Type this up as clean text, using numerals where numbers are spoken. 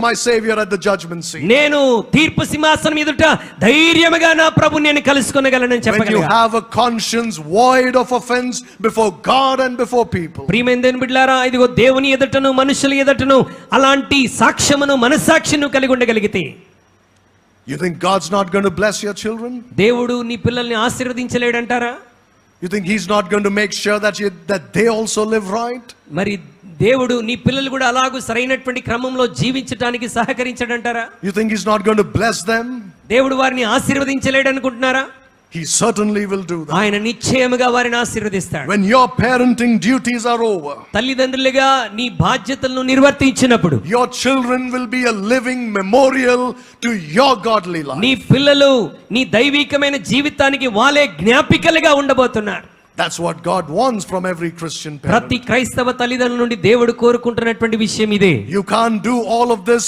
my Savior at the judgment seat. నేను తీర్పు సింహాసనం ఎదుట ధైర్యముగా నా ప్రభుని నేను కలుసుకొనగలనని When you చెప్పగలిగా. have a conscience void of offense before God and before people. ప్రియమైన దేవుని బిడ్డలారా, ఇదిగో దేవుని ఎదుటను మనుషుల ఎదుటను అలాంటి సాక్ష్యమును మనసాక్షిని కలిగి ఉండగలిగితే, You think God's not going to bless your children? దేవుడు నీ పిల్లల్ని ఆశీర్వదించలేడంటారా? You think He's not going to make sure that they also live right? మరి దేవుడు నీ పిల్లలు కూడా అలాగూ సరైనటువంటి క్రమంలో జీవించడానికి సహకరించడంటారా? You think He's not going to bless them? దేవుడు వారిని ఆశీర్వదించలేడు అనుకుంటున్నారా? He certainly will do that. ఆయన నిశ్చయముగా వారిని ఆశీర్వదిస్తాడు. When your parenting duties are over, తల్లిదండ్రులుగా నీ బాధ్యతలను నిర్వర్తించినప్పుడు your children will be a living memorial to your godly life. నీ పిల్లలు నీ దైవికమైన జీవితానికి వాళ్ళే జ్ఞాపికలుగా ఉండబోతున్నారు. That's what God wants from every Christian parent. ప్రతి క్రైస్తవ తల్లిదండ్రుల నుండి దేవుడు కోరుకుంటున్నటువంటి విషయం ఇదే. You can't do all of this